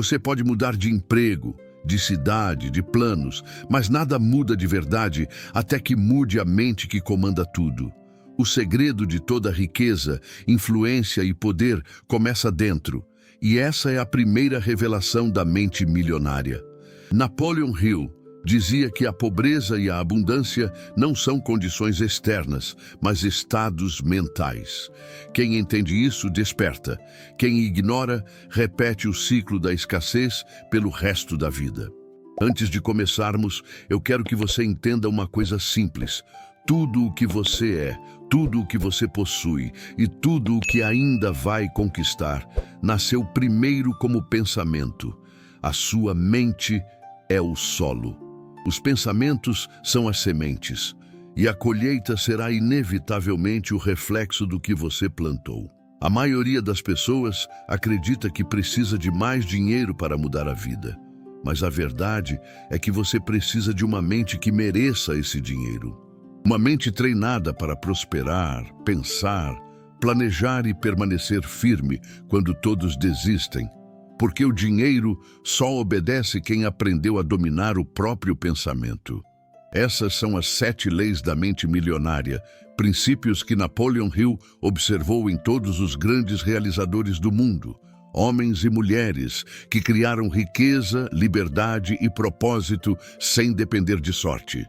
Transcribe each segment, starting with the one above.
Você pode mudar de emprego, de cidade, de planos, mas nada muda de verdade até que mude a mente que comanda tudo. O segredo de toda riqueza, influência e poder começa dentro, e essa é a primeira revelação da mente milionária. Napoleon Hill dizia que a pobreza e a abundância não são condições externas, mas estados mentais. Quem entende isso, desperta. Quem ignora, repete o ciclo da escassez pelo resto da vida. Antes de começarmos, eu quero que você entenda uma coisa simples. Tudo o que você é, tudo o que você possui e tudo o que ainda vai conquistar, nasceu primeiro como pensamento. A sua mente é o solo. Os pensamentos são as sementes, e a colheita será inevitavelmente o reflexo do que você plantou. A maioria das pessoas acredita que precisa de mais dinheiro para mudar a vida, mas a verdade é que você precisa de uma mente que mereça esse dinheiro. Uma mente treinada para prosperar, pensar, planejar e permanecer firme quando todos desistem. Porque o dinheiro só obedece quem aprendeu a dominar o próprio pensamento. Essas são as 7 leis da mente milionária, princípios que Napoleon Hill observou em todos os grandes realizadores do mundo, homens e mulheres que criaram riqueza, liberdade e propósito sem depender de sorte.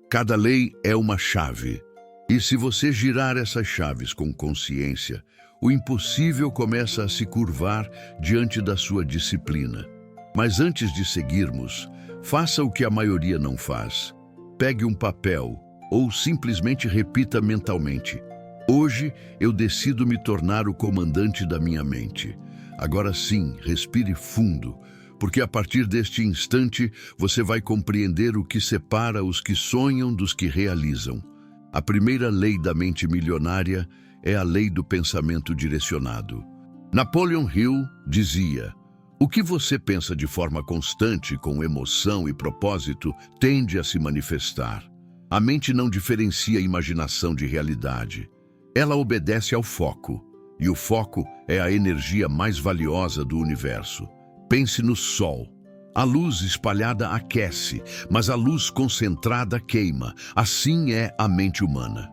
Cada lei é uma chave. E se você girar essas chaves com consciência, o impossível começa a se curvar diante da sua disciplina. Mas antes de seguirmos, faça o que a maioria não faz. Pegue um papel ou simplesmente repita mentalmente: hoje eu decido me tornar o comandante da minha mente. Agora sim, respire fundo, porque a partir deste instante você vai compreender o que separa os que sonham dos que realizam. A primeira lei da mente milionária é a lei do pensamento direcionado. Napoleon Hill dizia: o que você pensa de forma constante, com emoção e propósito, tende a se manifestar. A mente não diferencia imaginação de realidade. Ela obedece ao foco, e o foco é a energia mais valiosa do universo. Pense no sol. A luz espalhada aquece, mas a luz concentrada queima. Assim é a mente humana.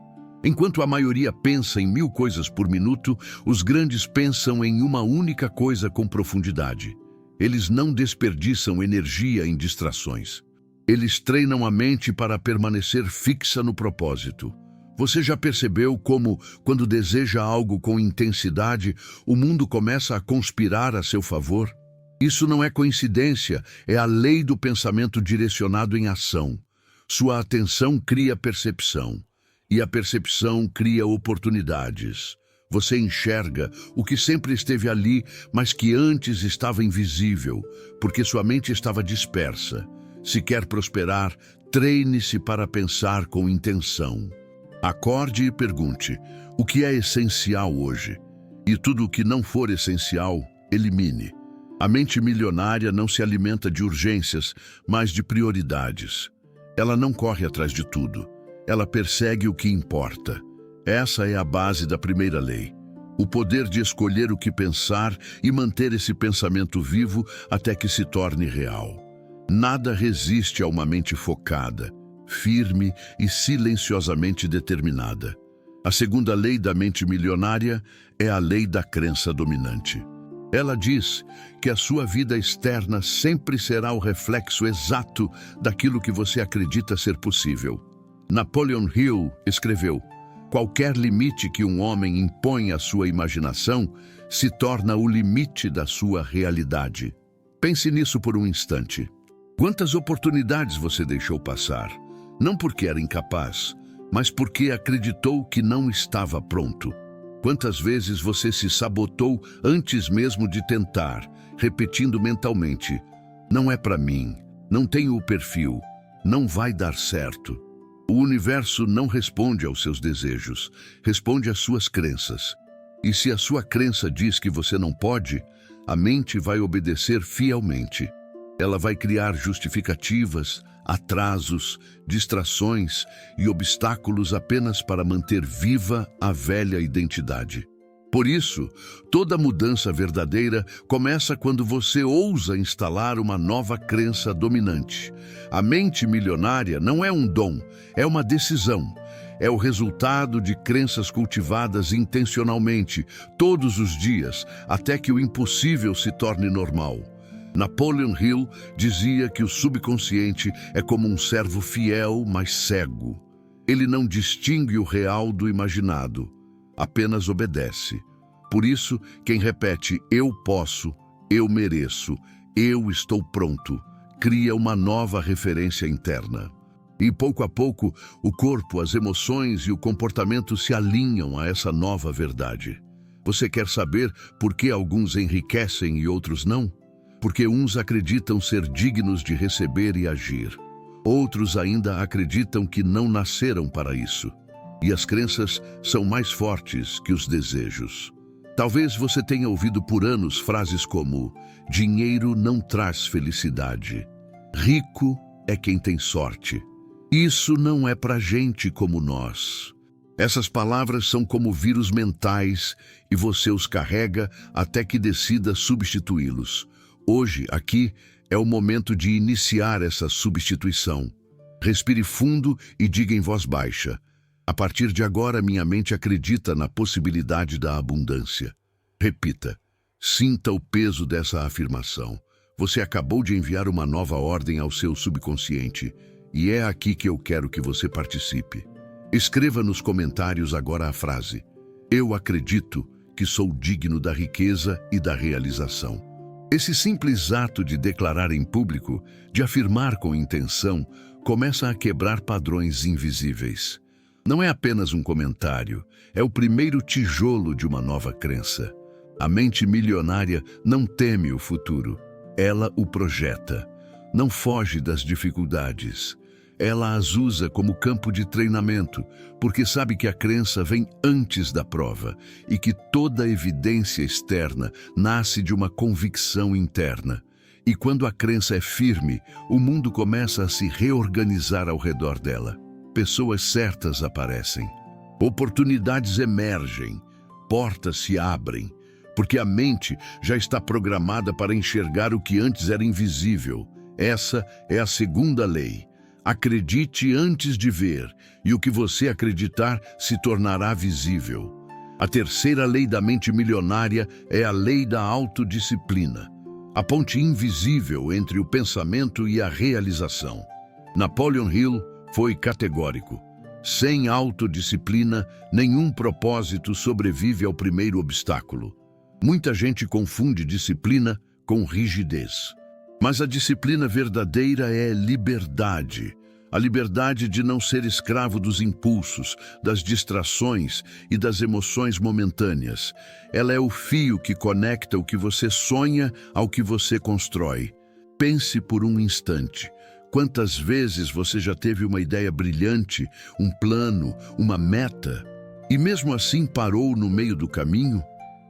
Enquanto a maioria pensa em 1000 coisas por minuto, os grandes pensam em uma única coisa com profundidade. Eles não desperdiçam energia em distrações. Eles treinam a mente para permanecer fixa no propósito. Você já percebeu como, quando deseja algo com intensidade, o mundo começa a conspirar a seu favor? Isso não é coincidência, é a lei do pensamento direcionado em ação. Sua atenção cria percepção. E a percepção cria oportunidades. Você enxerga o que sempre esteve ali, mas que antes estava invisível, porque sua mente estava dispersa. Se quer prosperar, treine-se para pensar com intenção. Acorde e pergunte: o que é essencial hoje? E tudo o que não for essencial, elimine. A mente milionária não se alimenta de urgências, mas de prioridades. Ela não corre atrás de tudo. Ela persegue o que importa. Essa é a base da primeira lei. O poder de escolher o que pensar e manter esse pensamento vivo até que se torne real. Nada resiste a uma mente focada, firme e silenciosamente determinada. A segunda lei da mente milionária é a lei da crença dominante. Ela diz que a sua vida externa sempre será o reflexo exato daquilo que você acredita ser possível. Napoleon Hill escreveu: qualquer limite que um homem impõe à sua imaginação se torna o limite da sua realidade. Pense nisso por um instante. Quantas oportunidades você deixou passar? Não porque era incapaz, mas porque acreditou que não estava pronto. Quantas vezes você se sabotou antes mesmo de tentar, repetindo mentalmente: não é para mim, não tenho o perfil, não vai dar certo. O universo não responde aos seus desejos, responde às suas crenças. E se a sua crença diz que você não pode, a mente vai obedecer fielmente. Ela vai criar justificativas, atrasos, distrações e obstáculos apenas para manter viva a velha identidade. Por isso, toda mudança verdadeira começa quando você ousa instalar uma nova crença dominante. A mente milionária não é um dom, é uma decisão. É o resultado de crenças cultivadas intencionalmente, todos os dias, até que o impossível se torne normal. Napoleon Hill dizia que o subconsciente é como um servo fiel, mas cego. Ele não distingue o real do imaginado, apenas obedece. Por isso, quem repete "eu posso", "eu mereço", "eu estou pronto", cria uma nova referência interna. E pouco a pouco, o corpo, as emoções e o comportamento se alinham a essa nova verdade. Você quer saber por que alguns enriquecem e outros não? Porque uns acreditam ser dignos de receber e agir. Outros ainda acreditam que não nasceram para isso. E as crenças são mais fortes que os desejos. Talvez você tenha ouvido por anos frases como "dinheiro não traz felicidade", "rico é quem tem sorte". Isso não é para gente como nós. Essas palavras são como vírus mentais e você os carrega até que decida substituí-los. Hoje, aqui, é o momento de iniciar essa substituição. Respire fundo e diga em voz baixa: "A partir de agora, minha mente acredita na possibilidade da abundância". Repita. Sinta o peso dessa afirmação. Você acabou de enviar uma nova ordem ao seu subconsciente. E é aqui que eu quero que você participe. Escreva nos comentários agora a frase: "Eu acredito que sou digno da riqueza e da realização". Esse simples ato de declarar em público, de afirmar com intenção, começa a quebrar padrões invisíveis. Não é apenas um comentário, é o primeiro tijolo de uma nova crença. A mente milionária não teme o futuro, ela o projeta. Não foge das dificuldades. Ela as usa como campo de treinamento, porque sabe que a crença vem antes da prova e que toda evidência externa nasce de uma convicção interna. E quando a crença é firme, o mundo começa a se reorganizar ao redor dela. Pessoas certas aparecem, oportunidades emergem, portas se abrem, porque a mente já está programada para enxergar o que antes era invisível. Essa é a segunda lei. Acredite antes de ver, e o que você acreditar se tornará visível. A terceira lei da mente milionária é a lei da autodisciplina, a ponte invisível entre o pensamento e a realização. Napoleon Hill foi categórico: sem autodisciplina, nenhum propósito sobrevive ao primeiro obstáculo. Muita gente confunde disciplina com rigidez. Mas a disciplina verdadeira é liberdade. A liberdade de não ser escravo dos impulsos, das distrações e das emoções momentâneas. Ela é o fio que conecta o que você sonha ao que você constrói. Pense por um instante. Quantas vezes você já teve uma ideia brilhante, um plano, uma meta, e mesmo assim parou no meio do caminho?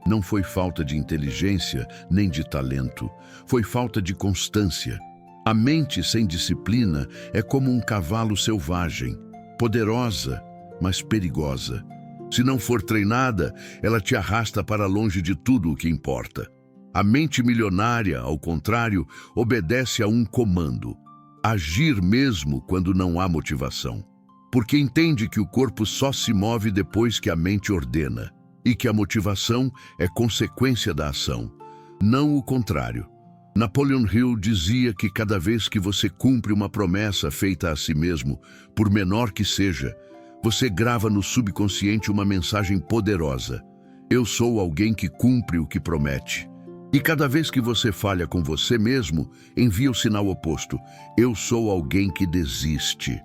Não foi falta de inteligência nem de talento, foi falta de constância. A mente sem disciplina é como um cavalo selvagem, poderosa, mas perigosa. Se não for treinada, ela te arrasta para longe de tudo o que importa. A mente milionária, ao contrário, obedece a um comando: agir mesmo quando não há motivação. Porque entende que o corpo só se move depois que a mente ordena. E que a motivação é consequência da ação, não o contrário. Napoleon Hill dizia que cada vez que você cumpre uma promessa feita a si mesmo, por menor que seja, você grava no subconsciente uma mensagem poderosa: "Eu sou alguém que cumpre o que promete". E cada vez que você falha com você mesmo, envia o sinal oposto: "Eu sou alguém que desiste".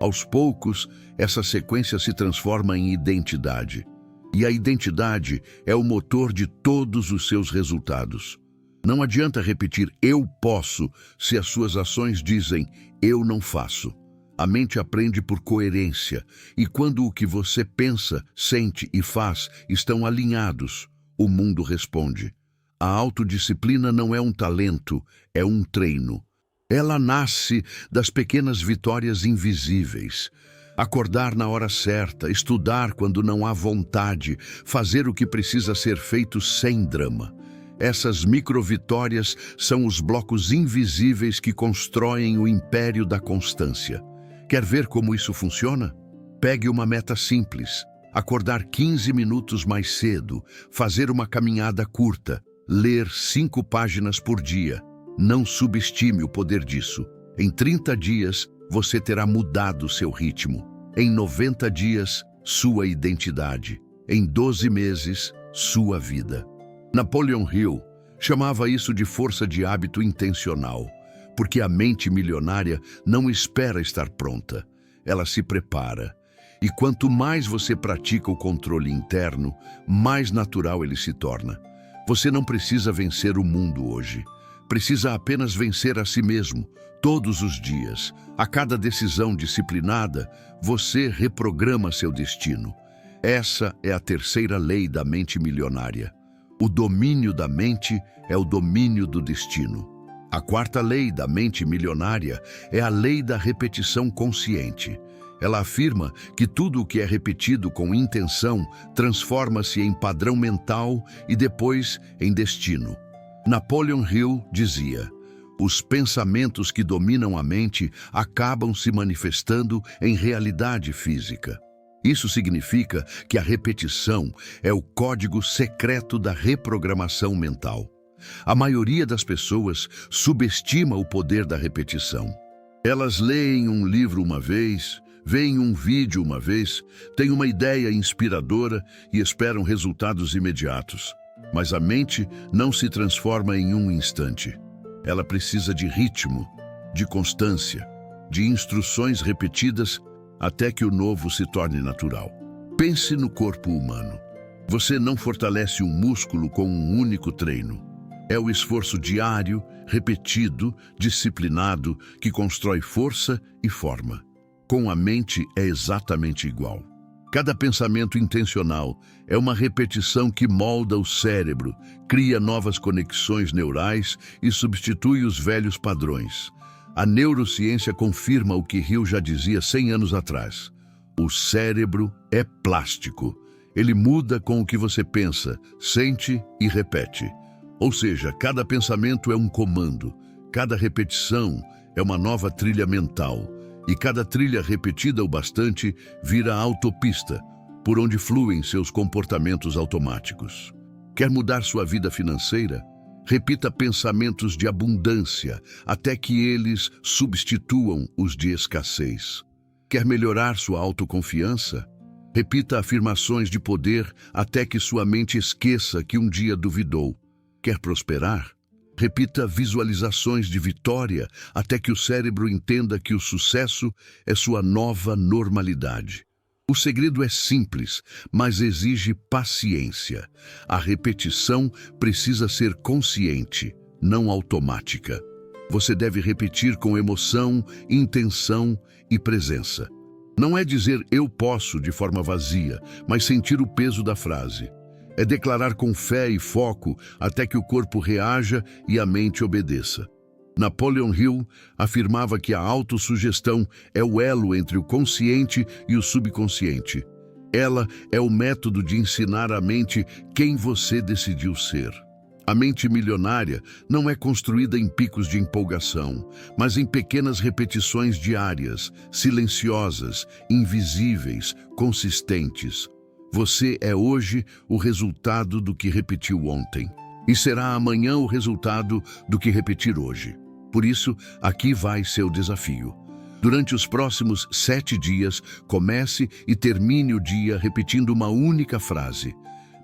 Aos poucos, essa sequência se transforma em identidade. E a identidade é o motor de todos os seus resultados. Não adianta repetir "eu posso" se as suas ações dizem "eu não faço". A mente aprende por coerência, e quando o que você pensa, sente e faz estão alinhados, o mundo responde. A autodisciplina não é um talento, é um treino. Ela nasce das pequenas vitórias invisíveis, Acordar na hora certa, estudar quando não há vontade, fazer o que precisa ser feito sem drama. Essas microvitórias são os blocos invisíveis que constroem o império da constância. Quer ver como isso funciona? Pegue uma meta simples: acordar 15 minutos mais cedo, fazer uma caminhada curta, ler 5 páginas por dia. Não subestime o poder disso. Em 30 dias, você terá mudado seu ritmo. Em 90 dias, sua identidade. Em 12 meses, sua vida. Napoleon Hill chamava isso de força de hábito intencional, porque a mente milionária não espera estar pronta, ela se prepara. E quanto mais você pratica o controle interno, mais natural ele se torna. Você não precisa vencer o mundo hoje. Precisa apenas vencer a si mesmo, todos os dias. A cada decisão disciplinada, você reprograma seu destino. Essa é a terceira lei da mente milionária. O domínio da mente é o domínio do destino. A quarta lei da mente milionária é a lei da repetição consciente. Ela afirma que tudo o que é repetido com intenção transforma-se em padrão mental e depois em destino. Napoleon Hill dizia: os pensamentos que dominam a mente acabam se manifestando em realidade física. Isso significa que a repetição é o código secreto da reprogramação mental. A maioria das pessoas subestima o poder da repetição. Elas leem um livro uma vez, veem um vídeo uma vez, têm uma ideia inspiradora e esperam resultados imediatos. Mas a mente não se transforma em um instante. Ela precisa de ritmo, de constância, de instruções repetidas até que o novo se torne natural. Pense no corpo humano. Você não fortalece um músculo com um único treino. É o esforço diário, repetido, disciplinado, que constrói força e forma. Com a mente é exatamente igual. Cada pensamento intencional é uma repetição que molda o cérebro, cria novas conexões neurais e substitui os velhos padrões. A neurociência confirma o que Hill já dizia 100 anos atrás. O cérebro é plástico. Ele muda com o que você pensa, sente e repete. Ou seja, cada pensamento é um comando, cada repetição é uma nova trilha mental. E cada trilha repetida o bastante vira a autopista, por onde fluem seus comportamentos automáticos. Quer mudar sua vida financeira? Repita pensamentos de abundância até que eles substituam os de escassez. Quer melhorar sua autoconfiança? Repita afirmações de poder até que sua mente esqueça que um dia duvidou. Quer prosperar? Repita visualizações de vitória até que o cérebro entenda que o sucesso é sua nova normalidade. O segredo é simples, mas exige paciência. A repetição precisa ser consciente, não automática. Você deve repetir com emoção, intenção e presença. Não é dizer "eu posso" de forma vazia, mas sentir o peso da frase. É declarar com fé e foco até que o corpo reaja e a mente obedeça. Napoleon Hill afirmava que a autossugestão é o elo entre o consciente e o subconsciente. Ela é o método de ensinar à mente quem você decidiu ser. A mente milionária não é construída em picos de empolgação, mas em pequenas repetições diárias, silenciosas, invisíveis, consistentes. Você é hoje o resultado do que repetiu ontem, e será amanhã o resultado do que repetir hoje. Por isso, aqui vai seu desafio. Durante os próximos 7 dias, comece e termine o dia repetindo uma única frase: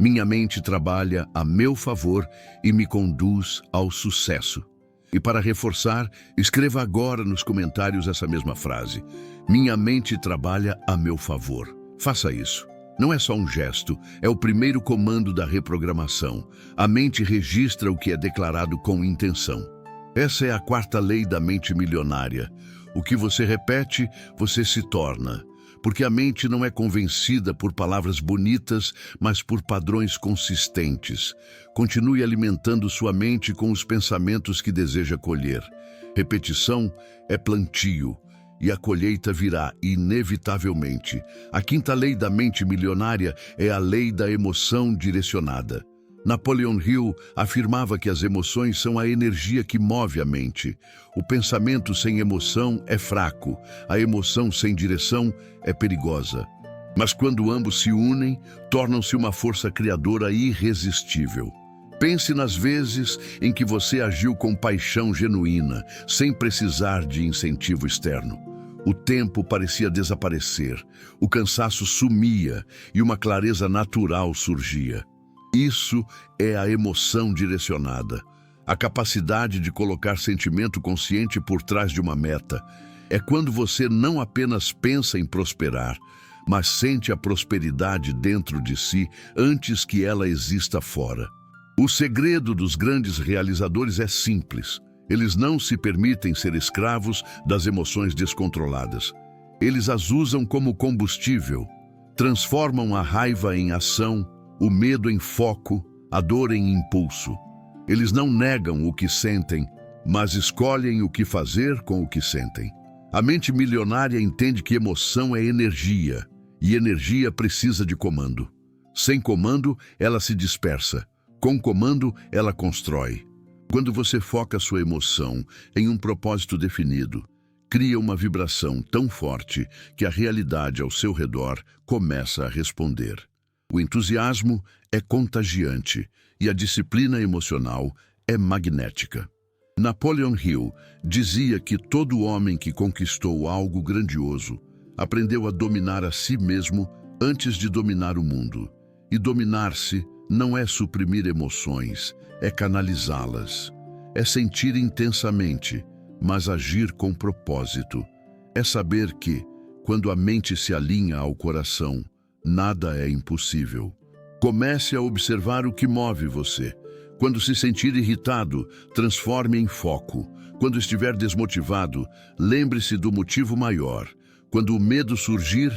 minha mente trabalha a meu favor e me conduz ao sucesso. E para reforçar, escreva agora nos comentários essa mesma frase: minha mente trabalha a meu favor. Faça isso. Não é só um gesto, é o primeiro comando da reprogramação. A mente registra o que é declarado com intenção. Essa é a quarta lei da mente milionária. O que você repete, você se torna. Porque a mente não é convencida por palavras bonitas, mas por padrões consistentes. Continue alimentando sua mente com os pensamentos que deseja colher. Repetição é plantio, e a colheita virá inevitavelmente. A quinta lei da mente milionária é a lei da emoção direcionada. Napoleon Hill afirmava que as emoções são a energia que move a mente. O pensamento sem emoção é fraco, a emoção sem direção é perigosa. Mas quando ambos se unem, tornam-se uma força criadora irresistível. Pense nas vezes em que você agiu com paixão genuína, sem precisar de incentivo externo. O tempo parecia desaparecer, o cansaço sumia e uma clareza natural surgia. Isso é a emoção direcionada, a capacidade de colocar sentimento consciente por trás de uma meta. É quando você não apenas pensa em prosperar, mas sente a prosperidade dentro de si antes que ela exista fora. O segredo dos grandes realizadores é simples. Eles não se permitem ser escravos das emoções descontroladas. Eles as usam como combustível, transformam a raiva em ação, o medo em foco, a dor em impulso. Eles não negam o que sentem, mas escolhem o que fazer com o que sentem. A mente milionária entende que emoção é energia, e energia precisa de comando. Sem comando, ela se dispersa. Com comando, ela constrói. Quando você foca sua emoção em um propósito definido, cria uma vibração tão forte que a realidade ao seu redor começa a responder. O entusiasmo é contagiante e a disciplina emocional é magnética. Napoleon Hill dizia que todo homem que conquistou algo grandioso aprendeu a dominar a si mesmo antes de dominar o mundo. E dominar-se não é suprimir emoções, é canalizá-las. É sentir intensamente, mas agir com propósito. É saber que, quando a mente se alinha ao coração, nada é impossível. Comece a observar o que move você. Quando se sentir irritado, transforme em foco. Quando estiver desmotivado, lembre-se do motivo maior. Quando o medo surgir,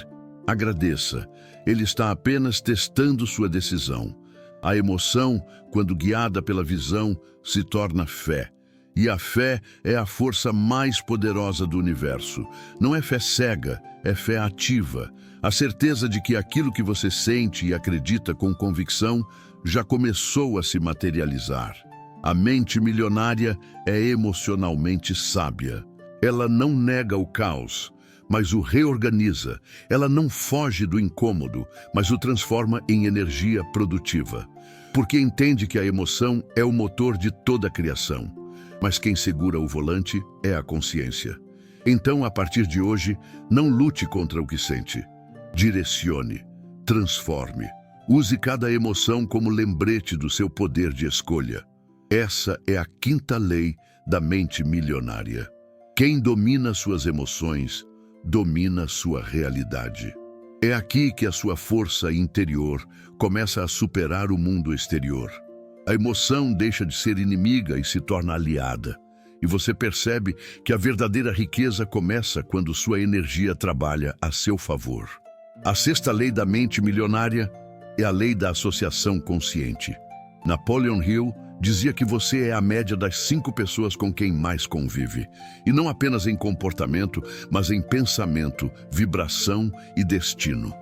agradeça. Ele está apenas testando sua decisão. A emoção, quando guiada pela visão, se torna fé. E a fé é a força mais poderosa do universo. Não é fé cega, é fé ativa. A certeza de que aquilo que você sente e acredita com convicção já começou a se materializar. A mente milionária é emocionalmente sábia. Ela não nega o caos, mas o reorganiza. Ela não foge do incômodo, mas o transforma em energia produtiva. Porque entende que a emoção é o motor de toda a criação. Mas quem segura o volante é a consciência. Então, a partir de hoje, não lute contra o que sente. Direcione, transforme. Use cada emoção como lembrete do seu poder de escolha. Essa é a quinta lei da mente milionária. Quem domina suas emoções, domina sua realidade. É aqui que a sua força interior começa a superar o mundo exterior. A emoção deixa de ser inimiga e se torna aliada. E você percebe que a verdadeira riqueza começa quando sua energia trabalha a seu favor. A sexta lei da mente milionária é a lei da associação consciente. Napoleon Hill dizia que você é a média das 5 pessoas com quem mais convive. E não apenas em comportamento, mas em pensamento, vibração e destino.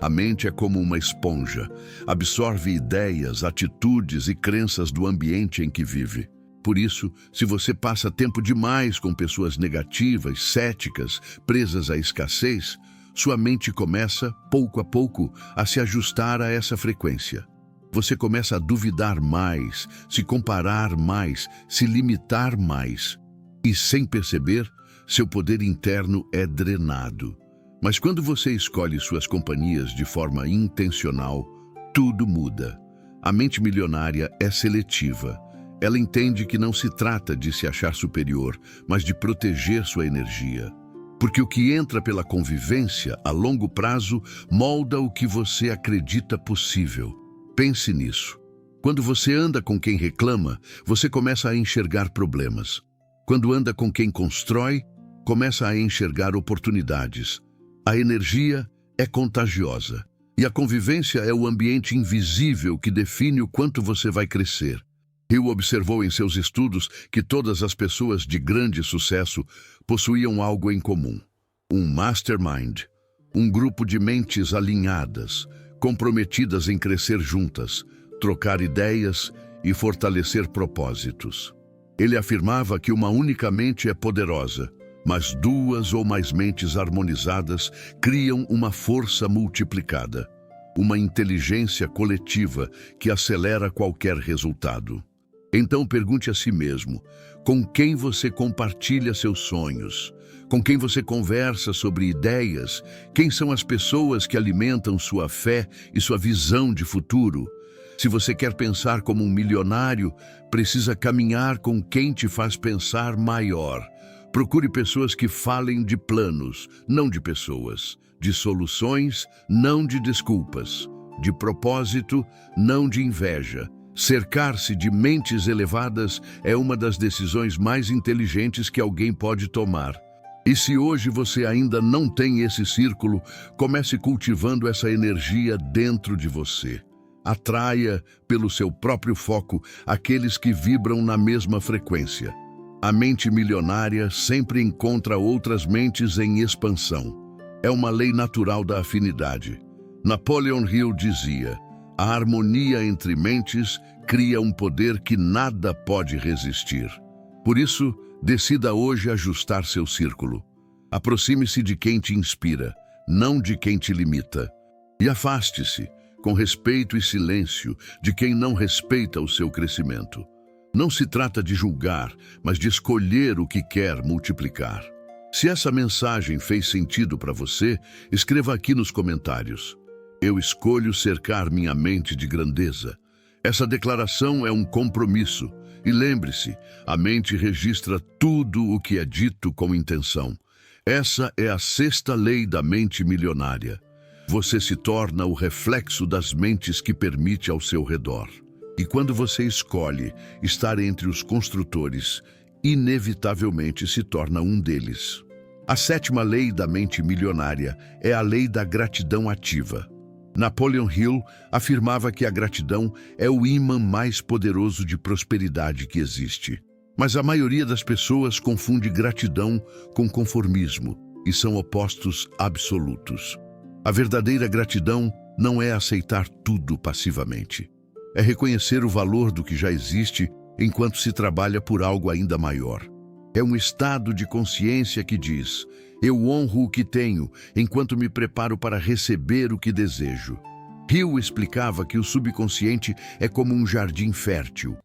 A mente é como uma esponja, absorve ideias, atitudes e crenças do ambiente em que vive. Por isso, se você passa tempo demais com pessoas negativas, céticas, presas à escassez, sua mente começa, pouco a pouco, a se ajustar a essa frequência. Você começa a duvidar mais, se comparar mais, se limitar mais. E, sem perceber, seu poder interno é drenado. Mas quando você escolhe suas companhias de forma intencional, tudo muda. A mente milionária é seletiva. Ela entende que não se trata de se achar superior, mas de proteger sua energia. Porque o que entra pela convivência, a longo prazo, molda o que você acredita possível. Pense nisso. Quando você anda com quem reclama, você começa a enxergar problemas. Quando anda com quem constrói, começa a enxergar oportunidades. A energia é contagiosa. E a convivência é o ambiente invisível que define o quanto você vai crescer. Hill observou em seus estudos que todas as pessoas de grande sucesso possuíam algo em comum. Um mastermind, um grupo de mentes alinhadas, comprometidas em crescer juntas, trocar ideias e fortalecer propósitos. Ele afirmava que uma única mente é poderosa, mas duas ou mais mentes harmonizadas criam uma força multiplicada, uma inteligência coletiva que acelera qualquer resultado. Então pergunte a si mesmo, com quem você compartilha seus sonhos? Com quem você conversa sobre ideias? Quem são as pessoas que alimentam sua fé e sua visão de futuro? Se você quer pensar como um milionário, precisa caminhar com quem te faz pensar maior. Procure pessoas que falem de planos, não de pessoas, de soluções, não de desculpas, de propósito, não de inveja. Cercar-se de mentes elevadas é uma das decisões mais inteligentes que alguém pode tomar. E se hoje você ainda não tem esse círculo, comece cultivando essa energia dentro de você. Atraia, pelo seu próprio foco, aqueles que vibram na mesma frequência. A mente milionária sempre encontra outras mentes em expansão. É uma lei natural da afinidade. Napoleon Hill dizia: a harmonia entre mentes cria um poder que nada pode resistir. Por isso, decida hoje ajustar seu círculo. Aproxime-se de quem te inspira, não de quem te limita. E afaste-se, com respeito e silêncio, de quem não respeita o seu crescimento. Não se trata de julgar, mas de escolher o que quer multiplicar. Se essa mensagem fez sentido para você, escreva aqui nos comentários. Eu escolho cercar minha mente de grandeza. Essa declaração é um compromisso. E lembre-se, a mente registra tudo o que é dito com intenção. Essa é a sexta lei da mente milionária. Você se torna o reflexo das mentes que permite ao seu redor. E quando você escolhe estar entre os construtores, inevitavelmente se torna um deles. A sétima lei da mente milionária é a lei da gratidão ativa. Napoleon Hill afirmava que a gratidão é o ímã mais poderoso de prosperidade que existe. Mas a maioria das pessoas confunde gratidão com conformismo e são opostos absolutos. A verdadeira gratidão não é aceitar tudo passivamente. É reconhecer o valor do que já existe enquanto se trabalha por algo ainda maior. É um estado de consciência que diz: eu honro o que tenho enquanto me preparo para receber o que desejo. Hill explicava que o subconsciente é como um jardim fértil.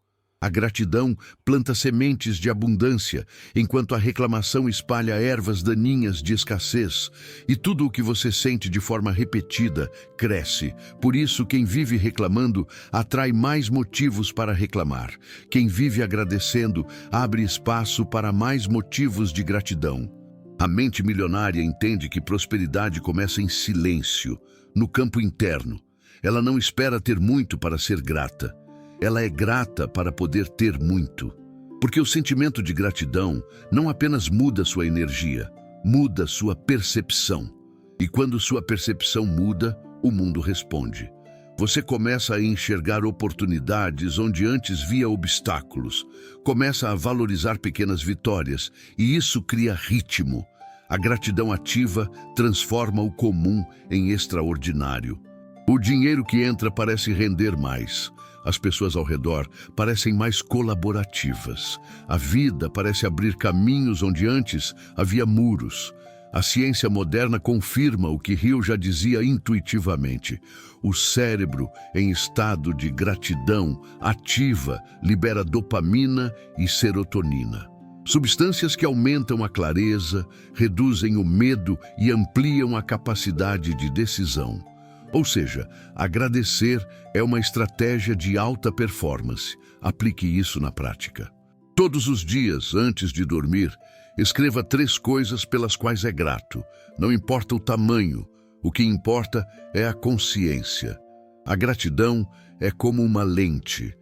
A gratidão planta sementes de abundância, enquanto a reclamação espalha ervas daninhas de escassez. E tudo o que você sente de forma repetida cresce. Por isso, quem vive reclamando atrai mais motivos para reclamar. Quem vive agradecendo abre espaço para mais motivos de gratidão. A mente milionária entende que prosperidade começa em silêncio, no campo interno. Ela não espera ter muito para ser grata. Ela é grata para poder ter muito. Porque o sentimento de gratidão não apenas muda sua energia, muda sua percepção. E quando sua percepção muda, o mundo responde. Você começa a enxergar oportunidades onde antes via obstáculos. Começa a valorizar pequenas vitórias, e isso cria ritmo. A gratidão ativa transforma o comum em extraordinário. O dinheiro que entra parece render mais. As pessoas ao redor parecem mais colaborativas. A vida parece abrir caminhos onde antes havia muros. A ciência moderna confirma o que Hill já dizia intuitivamente. O cérebro, em estado de gratidão ativa, libera dopamina e serotonina. Substâncias que aumentam a clareza, reduzem o medo e ampliam a capacidade de decisão. Ou seja, agradecer é uma estratégia de alta performance. Aplique isso na prática. Todos os dias, antes de dormir, escreva 3 coisas pelas quais é grato. Não importa o tamanho, o que importa é a consciência. A gratidão é como uma lente.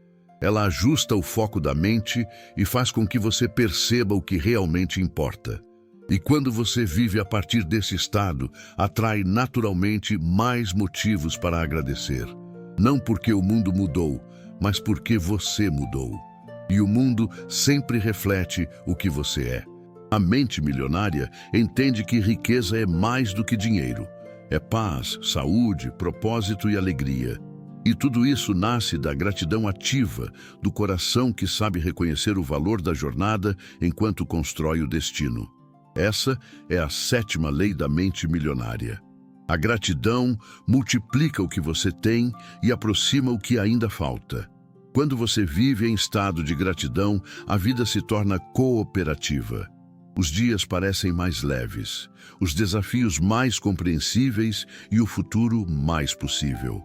Ela ajusta o foco da mente e faz com que você perceba o que realmente importa. E quando você vive a partir desse estado, atrai naturalmente mais motivos para agradecer. Não porque o mundo mudou, mas porque você mudou. E o mundo sempre reflete o que você é. A mente milionária entende que riqueza é mais do que dinheiro. É paz, saúde, propósito e alegria. E tudo isso nasce da gratidão ativa, do coração que sabe reconhecer o valor da jornada enquanto constrói o destino. Essa é a 7ª lei da mente milionária. A gratidão multiplica o que você tem e aproxima o que ainda falta. Quando você vive em estado de gratidão, a vida se torna cooperativa. Os dias parecem mais leves, os desafios mais compreensíveis e o futuro mais possível.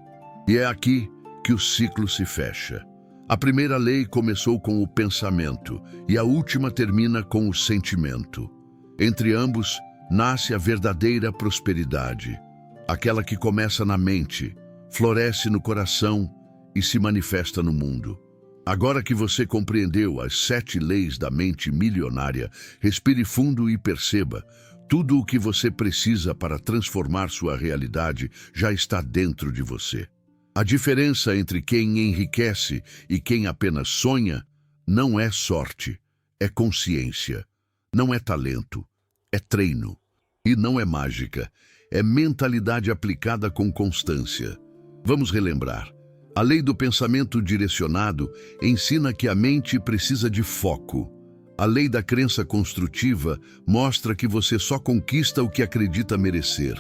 E é aqui que o ciclo se fecha. A primeira lei começou com o pensamento e a última termina com o sentimento. Entre ambos, nasce a verdadeira prosperidade, aquela que começa na mente, floresce no coração e se manifesta no mundo. Agora que você compreendeu as 7 leis da mente milionária, respire fundo e perceba: tudo o que você precisa para transformar sua realidade já está dentro de você. A diferença entre quem enriquece e quem apenas sonha não é sorte, é consciência. Não é talento, é treino. E não é mágica, é mentalidade aplicada com constância. Vamos relembrar. A lei do pensamento direcionado ensina que a mente precisa de foco. A lei da crença construtiva mostra que você só conquista o que acredita merecer.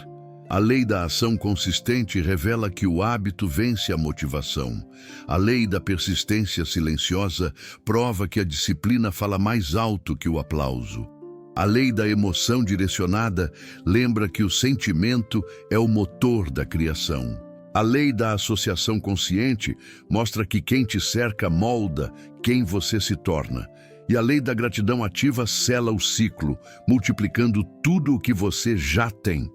A lei da ação consistente revela que o hábito vence a motivação. A lei da persistência silenciosa prova que a disciplina fala mais alto que o aplauso. A lei da emoção direcionada lembra que o sentimento é o motor da criação. A lei da associação consciente mostra que quem te cerca molda quem você se torna. E a lei da gratidão ativa sela o ciclo, multiplicando tudo o que você já tem.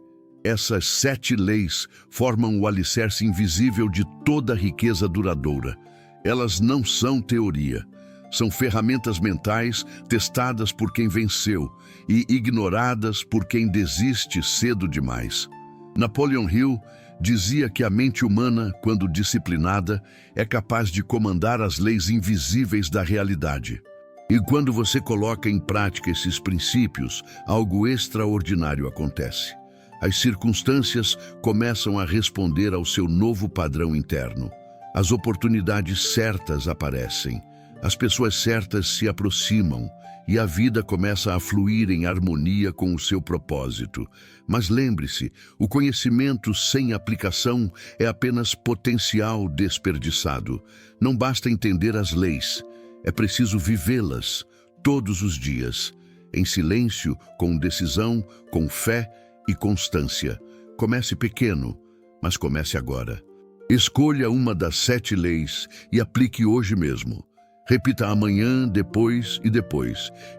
Essas 7 leis formam o alicerce invisível de toda riqueza duradoura. Elas não são teoria. São ferramentas mentais testadas por quem venceu e ignoradas por quem desiste cedo demais. Napoleon Hill dizia que a mente humana, quando disciplinada, é capaz de comandar as leis invisíveis da realidade. E quando você coloca em prática esses princípios, algo extraordinário acontece. As circunstâncias começam a responder ao seu novo padrão interno. As oportunidades certas aparecem. As pessoas certas se aproximam e a vida começa a fluir em harmonia com o seu propósito. Mas lembre-se, o conhecimento sem aplicação é apenas potencial desperdiçado. Não basta entender as leis, é preciso vivê-las todos os dias, em silêncio, com decisão, com fé e constância. Comece pequeno, mas comece agora. Escolha uma das 7 leis e aplique hoje mesmo. Repita amanhã, depois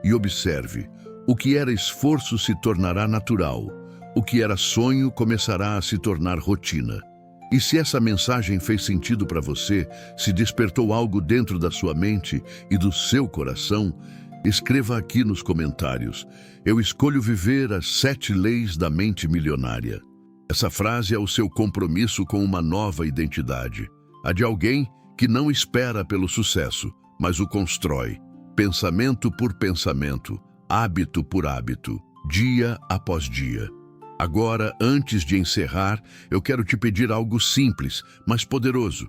e observe. O que era esforço se tornará natural. O que era sonho começará a se tornar rotina. E se essa mensagem fez sentido para você, se despertou algo dentro da sua mente e do seu coração, escreva aqui nos comentários: eu escolho viver as 7 leis da mente milionária. Essa frase é o seu compromisso com uma nova identidade. A de alguém que não espera pelo sucesso, mas o constrói, pensamento por pensamento, hábito por hábito, dia após dia. Agora, antes de encerrar, eu quero te pedir algo simples, mas poderoso.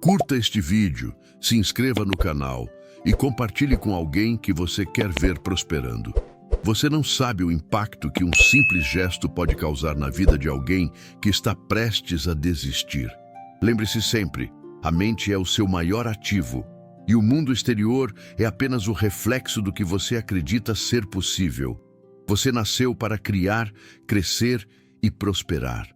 Curta este vídeo, se inscreva no canal e compartilhe com alguém que você quer ver prosperando. Você não sabe o impacto que um simples gesto pode causar na vida de alguém que está prestes a desistir. Lembre-se sempre, a mente é o seu maior ativo. E o mundo exterior é apenas o reflexo do que você acredita ser possível. Você nasceu para criar, crescer e prosperar.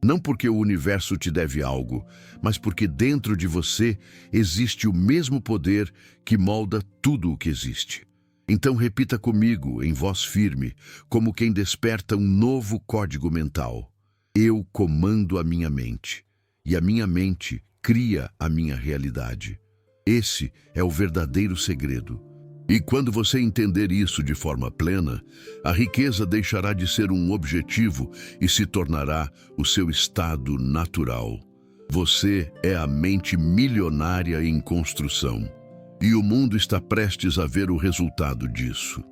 Não porque o universo te deve algo, mas porque dentro de você existe o mesmo poder que molda tudo o que existe. Então repita comigo, em voz firme, como quem desperta um novo código mental. Eu comando a minha mente, e a minha mente cria a minha realidade. Esse é o verdadeiro segredo. E quando você entender isso de forma plena, a riqueza deixará de ser um objetivo e se tornará o seu estado natural. Você é a mente milionária em construção. E o mundo está prestes a ver o resultado disso.